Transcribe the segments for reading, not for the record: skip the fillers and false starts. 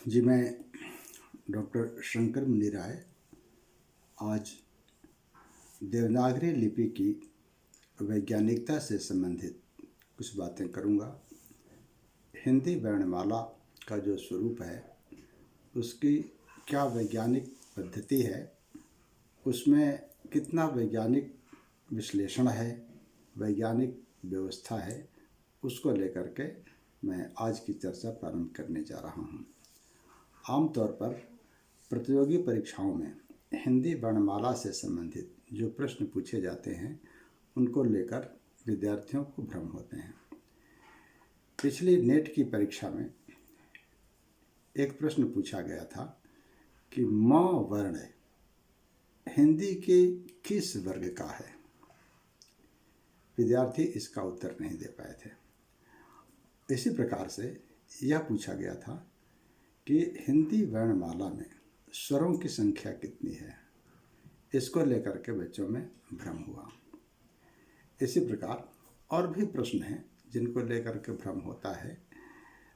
जी, मैं डॉक्टर शंकर मुनि राय आज देवनागरी लिपि की वैज्ञानिकता से संबंधित कुछ बातें करूंगा। हिंदी वर्णमाला का जो स्वरूप है उसकी क्या वैज्ञानिक पद्धति है, उसमें कितना वैज्ञानिक विश्लेषण है, वैज्ञानिक व्यवस्था है, उसको लेकर के मैं आज की चर्चा प्रारंभ करने जा रहा हूँ। आमतौर पर प्रतियोगी परीक्षाओं में हिंदी वर्णमाला से संबंधित जो प्रश्न पूछे जाते हैं उनको लेकर विद्यार्थियों को भ्रम होते हैं। पिछली नेट की परीक्षा में एक प्रश्न पूछा गया था कि म वर्ण हिंदी के किस वर्ग का है। विद्यार्थी इसका उत्तर नहीं दे पाए थे। इसी प्रकार से यह पूछा गया था कि हिंदी वर्णमाला में स्वरों की संख्या कितनी है। इसको लेकर के बच्चों में भ्रम हुआ। इसी प्रकार और भी प्रश्न हैं जिनको लेकर के भ्रम होता है।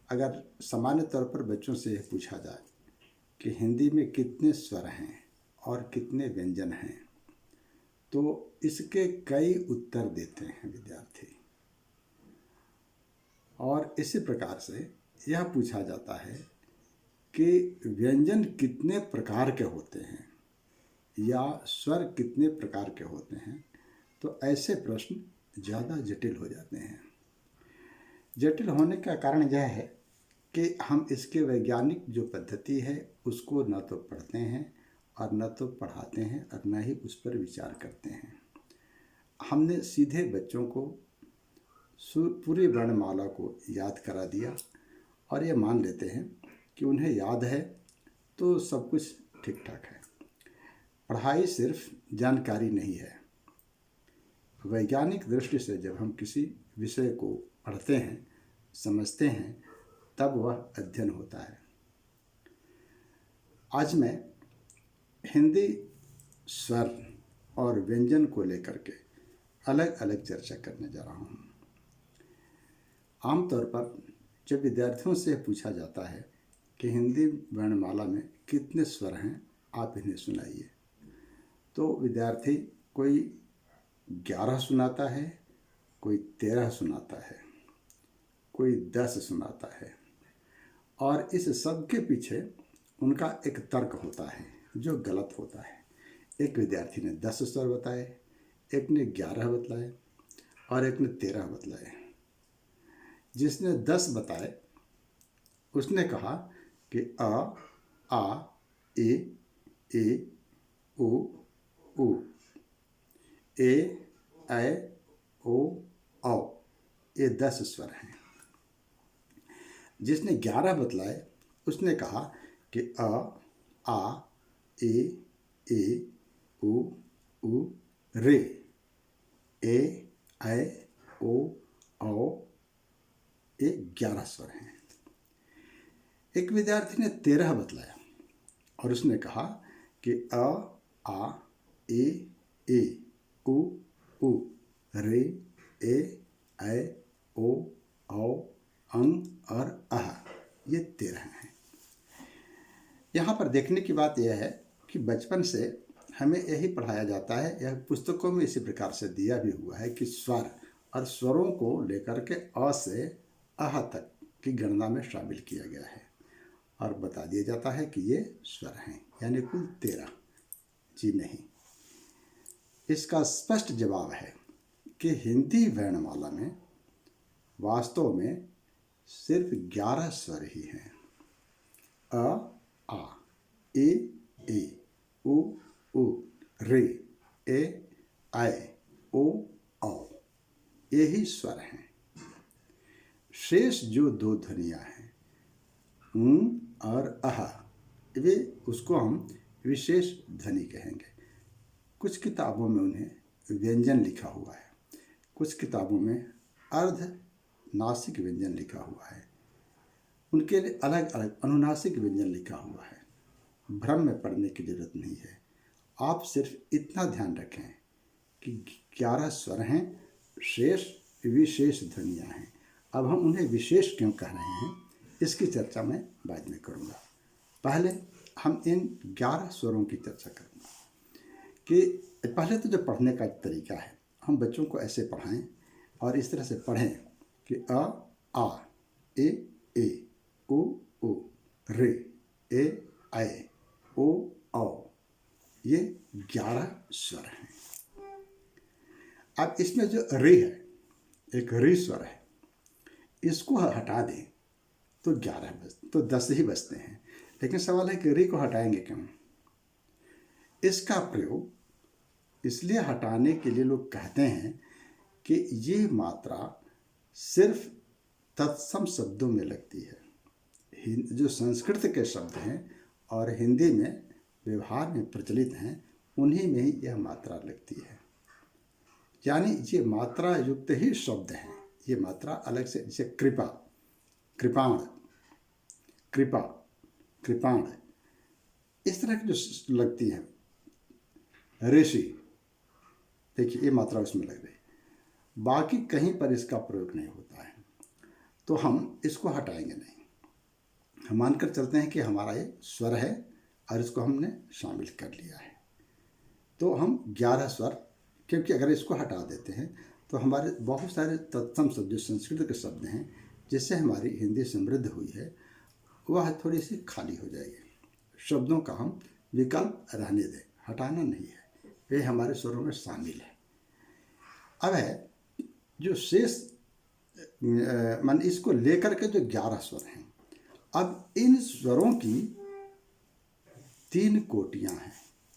अगर सामान्य तौर पर बच्चों से यह पूछा जाए कि हिंदी में कितने स्वर हैं और कितने व्यंजन हैं, तो इसके कई उत्तर देते हैं विद्यार्थी। और इसी प्रकार से यह पूछा जाता है कि व्यंजन कितने प्रकार के होते हैं या स्वर कितने प्रकार के होते हैं, तो ऐसे प्रश्न ज़्यादा जटिल हो जाते हैं। जटिल होने का कारण यह है कि हम इसके वैज्ञानिक जो पद्धति है उसको न तो पढ़ते हैं और न तो पढ़ाते हैं और न ही उस पर विचार करते हैं। हमने सीधे बच्चों को पूरी वर्णमाला को याद करा दिया और ये मान लेते हैं कि उन्हें याद है तो सब कुछ ठीक ठाक है। पढ़ाई सिर्फ जानकारी नहीं है। वैज्ञानिक दृष्टि से जब हम किसी विषय को पढ़ते हैं, समझते हैं, तब वह अध्ययन होता है। आज मैं हिंदी स्वर और व्यंजन को लेकर के अलग अलग चर्चा करने जा रहा हूँ। आमतौर पर जब विद्यार्थियों से पूछा जाता है कि हिंदी वर्णमाला में कितने स्वर हैं, आप इन्हें सुनाइए, तो विद्यार्थी कोई 11 सुनाता है, कोई 13 सुनाता है, कोई 10 सुनाता है। और इस सब के पीछे उनका एक तर्क होता है जो गलत होता है। एक विद्यार्थी ने 10 स्वर बताए, एक ने 11 बतलाए और एक ने 13 बतलाए। जिसने 10 बताए उसने कहा कि अ, आ, ए, ओ, उ, ए, ऐ, ओ, औ, ये 10 स्वर हैं। जिसने 11 बतलाए उसने कहा कि अ, आ, ए, ओ, उ, रे, ए, ऐ, ओ, औ, ये 11 स्वर हैं। एक विद्यार्थी ने 13 बतलाया और उसने कहा कि अ, आ, ए, उ, रे, ए, ऐ, ओ, औ, अं और अह, ये 13 हैं। यहाँ पर देखने की बात यह है कि बचपन से हमें यही पढ़ाया जाता है, यह पुस्तकों में इसी प्रकार से दिया भी हुआ है कि स्वर और स्वरों को लेकर के अ से अह तक की गणना में शामिल किया गया है और बता दिया जाता है कि ये स्वर हैं, यानी कुल 13। जी नहीं, इसका स्पष्ट जवाब है कि हिंदी वर्णमाला में वास्तव में सिर्फ 11 स्वर ही हैं। अ, आ, ए, ओ, रे, ए, ऐ, ओ, औ, यही स्वर हैं। शेष जो 2 ध्वनियाँ हैं, और अह, वे उसको हम विशेष ध्वनि कहेंगे। कुछ किताबों में उन्हें व्यंजन लिखा हुआ है, कुछ किताबों में अर्ध नासिक व्यंजन लिखा हुआ है, उनके लिए अलग अलग अनुनासिक व्यंजन लिखा हुआ है। भ्रम में पड़ने की जरूरत नहीं है। आप सिर्फ इतना ध्यान रखें कि 11 स्वर हैं, शेष विशेष ध्वनियाँ हैं। अब हम उन्हें विशेष क्यों कह रहे हैं, इसकी चर्चा मैं बाद में करूँगा। पहले हम इन 11 स्वरों की चर्चा करेंगे कि पहले तो जो पढ़ने का तरीका है, हम बच्चों को ऐसे पढ़ाएं और इस तरह से पढ़ें कि अ आ, ए उ रे, ए ऐ, ओ औ, ये 11 स्वर हैं। अब इसमें जो रे है, एक री स्वर है, इसको हटा दें तो 11 बचते, तो 10 ही बचते हैं। लेकिन सवाल है कि री को हटाएंगे क्यों? इसका प्रयोग इसलिए हटाने के लिए लोग कहते हैं कि ये मात्रा सिर्फ तत्सम शब्दों में लगती है। जो संस्कृत के शब्द हैं और हिंदी में व्यवहार में प्रचलित हैं, उन्हीं में ही यह मात्रा लगती है। यानी ये मात्रा युक्त ही शब्द हैं। ये मात्रा अलग से, जैसे कृपा, कृपाण, कृपा, कृपाण, इस तरह की जो लगती है। ऋषि, देखिए ये मात्रा उसमें लग रही, बाकी कहीं पर इसका प्रयोग नहीं होता है, तो हम इसको हटाएंगे नहीं। हम मानकर चलते हैं कि हमारा ये स्वर है और इसको हमने शामिल कर लिया है, तो हम 11 स्वर, क्योंकि अगर इसको हटा देते हैं तो हमारे बहुत सारे तत्सम शब्द जो संस्कृत के शब्द हैं, जिससे हमारी हिंदी समृद्ध हुई है, वह थोड़ी सी खाली हो जाएगी। शब्दों का हम विकल्प रहने दें, हटाना नहीं है, वे हमारे स्वरों में शामिल है। अब है जो शेष मान इसको लेकर के जो 11 स्वर हैं, अब इन स्वरों की 3 कोटियां हैं।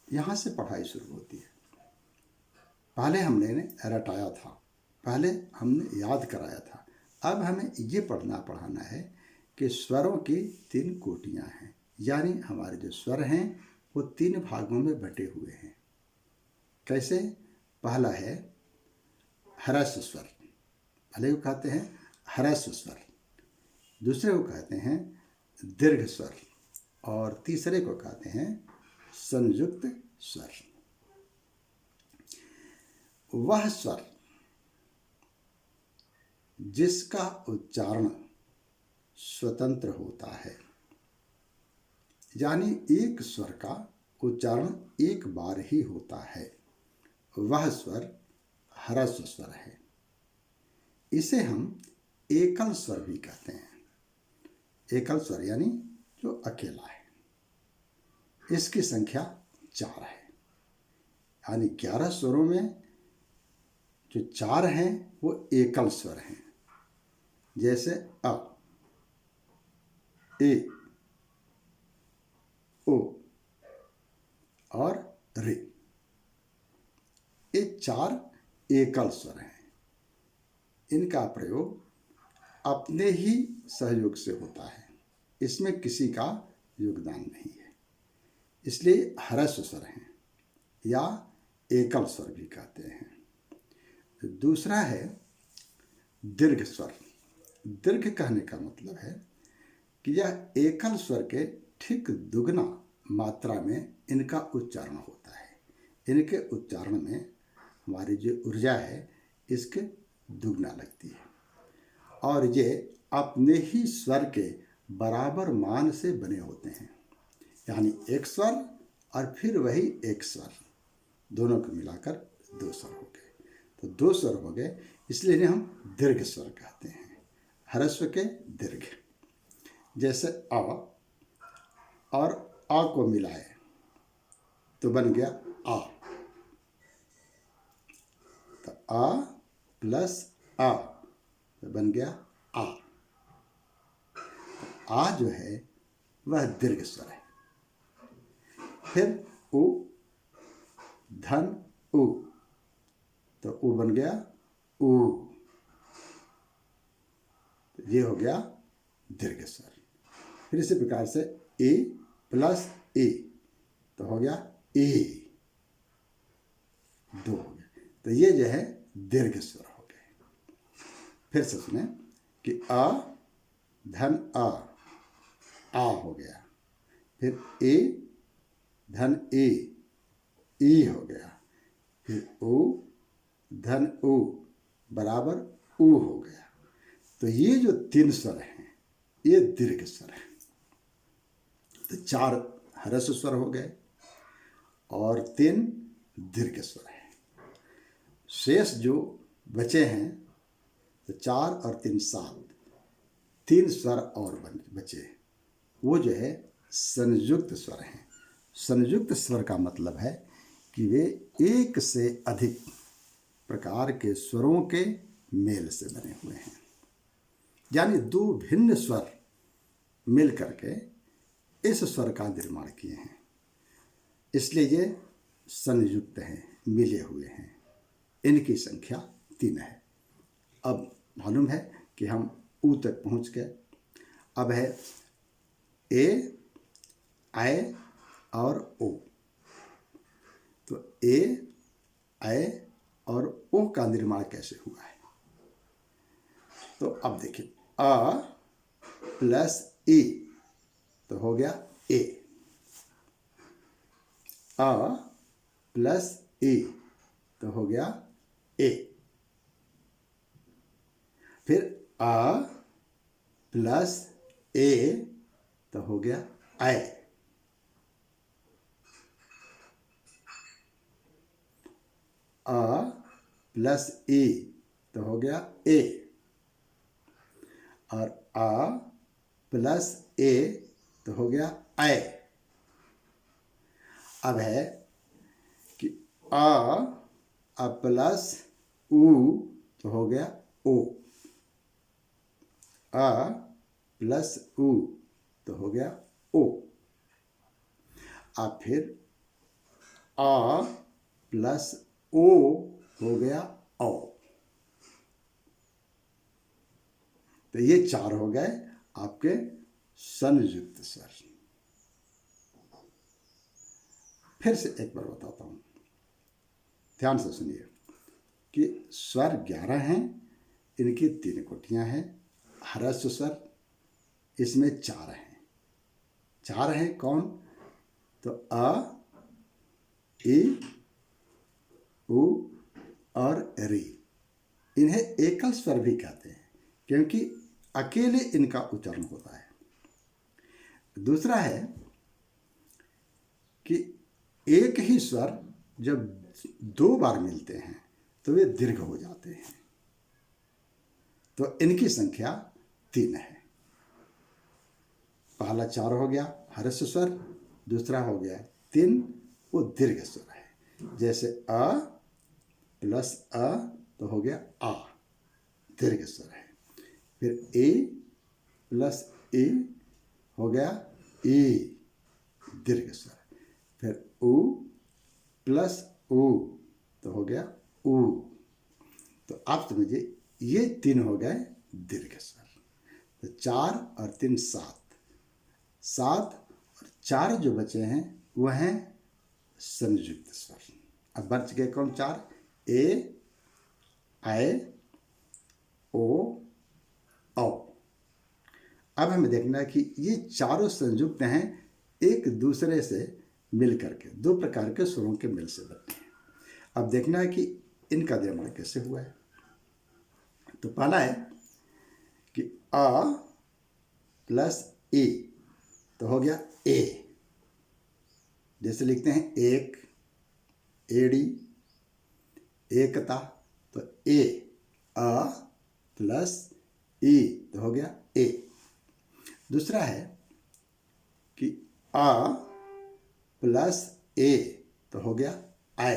यहाँ से पढ़ाई शुरू होती है। पहले हमने रटाया था, पहले हमने याद कराया था, अब हमें ये पढ़ाना है कि स्वरों की 3 कोटियां हैं। यानी हमारे जो स्वर हैं वो 3 भागों में बटे हुए हैं। कैसे? पहला है ह्रस्व स्वर, पहले को कहते हैं ह्रस्व स्वर, दूसरे को कहते हैं दीर्घ स्वर, और तीसरे को कहते हैं संयुक्त स्वर। वह स्वर जिसका उच्चारण स्वतंत्र होता है, यानी एक स्वर का उच्चारण एक बार ही होता है, वह स्वर ह्रस्व स्वर है। इसे हम एकल स्वर भी कहते हैं। एकल स्वर यानी जो अकेला है, इसकी संख्या 4 है। यानी 11 स्वरों में जो 4 हैं वो एकल स्वर हैं, जैसे अ, ए, ओ और रे। ये 4 एकल स्वर हैं। इनका प्रयोग अपने ही सहयोग से होता है, इसमें किसी का योगदान नहीं है, इसलिए ह्रस्व स्वर हैं या एकल स्वर भी कहते हैं। दूसरा है दीर्घ स्वर। दीर्घ कहने का मतलब है कि यह एकल स्वर के ठीक दुगना मात्रा में इनका उच्चारण होता है। इनके उच्चारण में हमारी जो ऊर्जा है इसके दुगना लगती है, और ये अपने ही स्वर के बराबर मान से बने होते हैं। यानी एक स्वर और फिर वही एक स्वर, दोनों को मिलाकर 2 स्वर हो गए। तो 2 स्वर हो गए, इसलिए इन्हें हम दीर्घ स्वर कहते हैं, ह्रस्व के दीर्घ। जैसे अ और आ को मिलाए तो बन गया आ, तो आ प्लस आ तो बन गया आ। आ जो है वह दीर्घ स्वर है। फिर उ, धन उ, तो उ बन गया उ, तो ये हो गया दीर्घ स्वर। फिर इसी प्रकार से ए प्लस ए तो हो गया ए, 2 हो गया। तो ये जो है दीर्घ स्वर हो गए। फिर से सुने कि आ धन आ हो गया, फिर ए धन ए, ई हो गया, फिर ओ धन ओ बराबर ऊ हो गया। तो ये जो 3 स्वर हैं ये दीर्घ स्वर है। तो 4 ह्रस्व स्वर हो गए और 3 दीर्घ स्वर है। शेष जो बचे हैं तो 4 और 3 7, 3 स्वर और बचे, वो जो है संयुक्त स्वर हैं। संयुक्त स्वर का मतलब है कि वे एक से अधिक प्रकार के स्वरों के मेल से बने हुए हैं, यानी 2 भिन्न स्वर मिल करके इस स्वर का निर्माण किए हैं, इसलिए ये संयुक्त हैं, मिले हुए हैं। इनकी संख्या 3 है। अब मालूम है कि हम ऊ तक पहुंच गए। अब है ए, ऐ और ओ। तो ए, ऐ और ओ का निर्माण कैसे हुआ है? तो अब देखिए, अ प्लस ई तो हो गया ए, अ प्लस ई तो हो गया ए, फिर अ प्लस ए तो हो गया ऐ, अ प्लस ई तो हो गया ए, और अ प्लस ए तो हो गया ऐ। अब है कि अ प्लस ऊ तो हो गया ओ, अ प्लस ऊ तो हो गया ओ। अब फिर अ प्लस ओ हो गया औ। तो ये 4 हो गए आपके संयुक्त स्वर। फिर से एक बार बताता हूँ, ध्यान से सुनिए कि स्वर 11 हैं, इनकी 3 कोटियाँ हैं। ह्रस्व स्वर इसमें 4 हैं। 4 हैं कौन? तो अ, ई, उ और री। इन्हें एकल स्वर भी कहते हैं क्योंकि अकेले इनका उच्चारण होता है। दूसरा है कि एक ही स्वर जब 2 बार मिलते हैं तो वे दीर्घ हो जाते हैं। तो इनकी संख्या 3 है। पहला 4 हो गया ह्रस्व स्वर, दूसरा हो गया 3, वो दीर्घ स्वर है। जैसे अ प्लस अ तो हो गया आ, दीर्घ स्वर है। फिर ए प्लस ए हो गया ई, दीर्घ स्वर। फिर उ प्लस उ तो हो गया उ। तो आप समझिए ये 3 हो गए दीर्घ स्वर। तो 4 और 3 7, 7 और 4 जो बचे हैं वह हैं संयुक्त स्वर। अब बच गए कौन 4? ए, ऐ, ओ, औ। अब हमें देखना है कि ये चारों संयुक्त हैं, एक दूसरे से मिल करके 2 प्रकार के स्वरों के मेल से बनते हैं। अब देखना है कि इनका निर्माण कैसे हुआ है। तो पहला है कि अ प्लस ए तो हो गया ए। जैसे लिखते हैं एक, एड़ी, एकता, तो ए, अ प्लस ई तो हो गया ए। दूसरा है कि अ प्लस ए तो हो गया ऐ,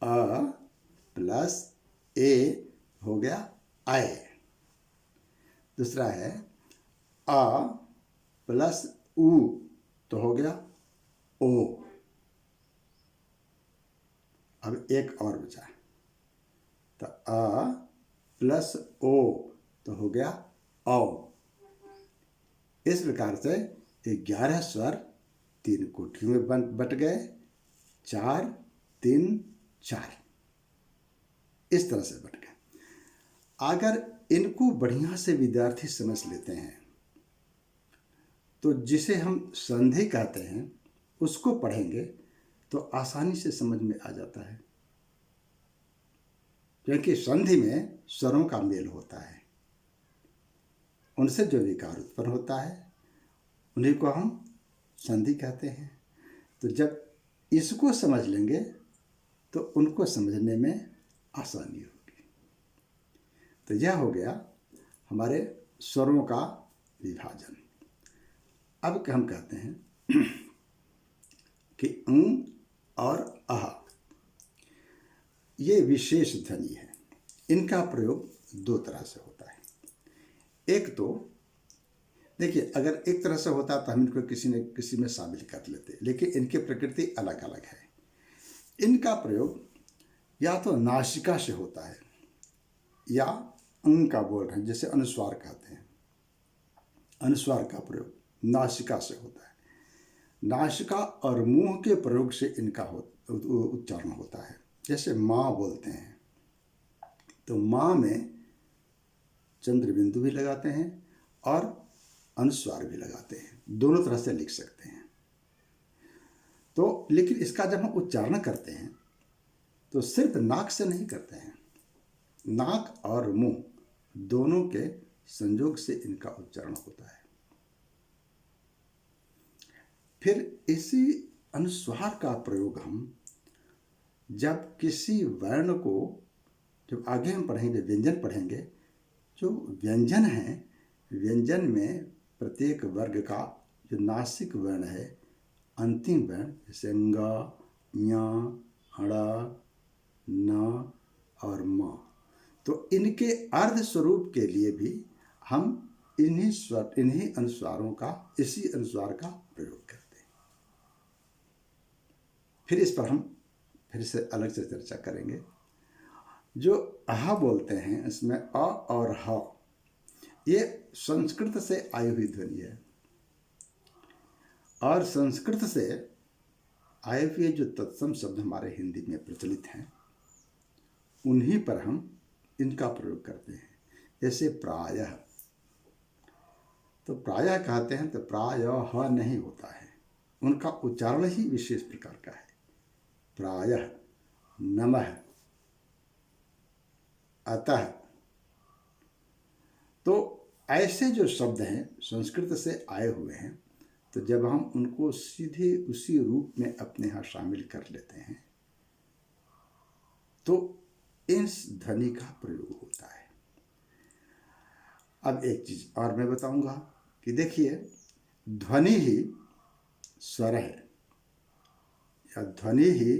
अ प्लस ए हो गया ऐ। दूसरा है अ प्लस उ तो हो गया ओ। अब एक और बचा, तो अ प्लस ओ तो हो गया औ। इस प्रकार से 11 स्वर 3 कोटियों में बट गए, 4 3 4, इस तरह से बट गए। अगर इनको बढ़िया से विद्यार्थी समझ लेते हैं तो जिसे हम संधि कहते हैं उसको पढ़ेंगे तो आसानी से समझ में आ जाता है, क्योंकि संधि में स्वरों का मेल होता है, उनसे जो विकार उत्पन्न होता है उन्हीं को हम संधि कहते हैं। तो जब इसको समझ लेंगे तो उनको समझने में आसानी होगी। तो यह हो गया हमारे स्वरों का विभाजन। अब हम कहते हैं कि और अह ये विशेष ध्वनि है। इनका प्रयोग दो तरह से होता है। एक तो देखिए, अगर एक तरह से होता तो हम इनको किसी न किसी में शामिल कर लेते, लेकिन इनकी प्रकृति अलग अलग है। इनका प्रयोग या तो नासिका से होता है या का बोल रहे हैं, जैसे अनुस्वार कहते हैं। अनुस्वार का प्रयोग नासिका से होता है। नासिका और मुंह के प्रयोग से इनका उच्चारण होता है। जैसे माँ बोलते हैं तो माँ में चंद्र बिंदु भी लगाते हैं और अनुस्वार भी लगाते हैं, दोनों तरह से लिख सकते हैं। तो लेकिन इसका जब हम उच्चारण करते हैं तो सिर्फ नाक से नहीं करते हैं, नाक और मुंह दोनों के संयोग से इनका उच्चारण होता है। फिर इसी अनुस्वार का प्रयोग हम जब किसी वर्ण को, जब आगे हम पढ़ेंगे व्यंजन पढ़ेंगे, जो व्यंजन है, व्यंजन में प्रत्येक वर्ग का जो नासिक वर्ण है, अंतिम वर्ण जैसे ङ, ञ, ण, न और म, तो इनके अर्ध स्वरूप के लिए भी हम इन्हीं अनुस्वारों का, इसी अनुस्वार का प्रयोग करते हैं। फिर इस पर हम फिर से अलग से चर्चा करेंगे। जो अह बोलते हैं इसमें अ और ह, ये संस्कृत से आई हुई ध्वनि है और संस्कृत से आए हुए जो तत्सम शब्द हमारे हिंदी में प्रचलित हैं उन्हीं पर हम इनका प्रयोग करते हैं। जैसे प्रायः, तो प्रायः कहते हैं तो प्रायः नहीं होता है, उनका उच्चारण ही विशेष प्रकार का है। प्रायः, नमः, अतः, तो ऐसे जो शब्द हैं संस्कृत से आए हुए हैं, तो जब हम उनको सीधे उसी रूप में अपने यहाँ शामिल कर लेते हैं तो इस ध्वनि का प्रयोग होता है। अब एक चीज और मैं बताऊंगा कि देखिए, ध्वनि ही स्वर है या ध्वनि ही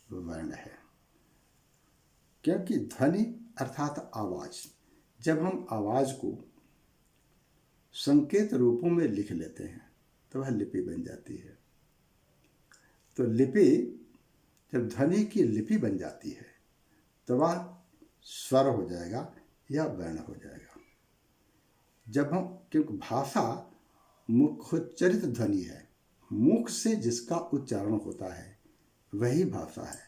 वर्ण है। क्योंकि ध्वनि अर्थात आवाज, जब हम आवाज को संकेत रूपों में लिख लेते हैं तो वह लिपि बन जाती है। तो लिपि, जब ध्वनि की लिपि बन जाती है तो वह स्वर हो जाएगा या वर्ण हो जाएगा। जब हम, क्योंकि भाषा मुखोच्चरित ध्वनि है, मुख से जिसका उच्चारण होता है वही भाषा है।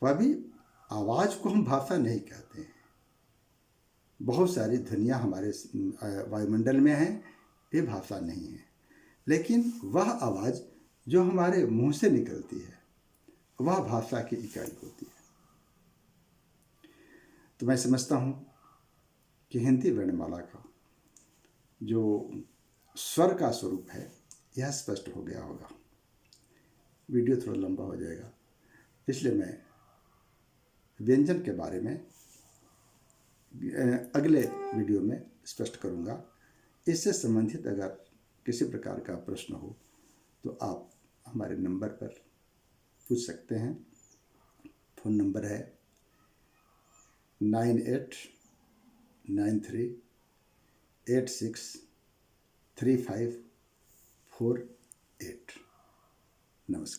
वह भी आवाज को हम भाषा नहीं कहते हैं। बहुत सारी ध्वनियाँ हमारे वायुमंडल में हैं, ये भाषा नहीं है, लेकिन वह आवाज़ जो हमारे मुंह से निकलती है वह भाषा की इकाई होती है। तो मैं समझता हूँ कि हिंदी वर्णमाला का जो स्वर का स्वरूप है यह स्पष्ट हो गया होगा। वीडियो थोड़ा लंबा हो जाएगा, इसलिए मैं व्यंजन के बारे में अगले वीडियो में स्पष्ट करूँगा। इससे संबंधित अगर किसी प्रकार का प्रश्न हो तो आप हमारे नंबर पर पूछ सकते हैं। फ़ोन नंबर है 9893863548। नमस्कार।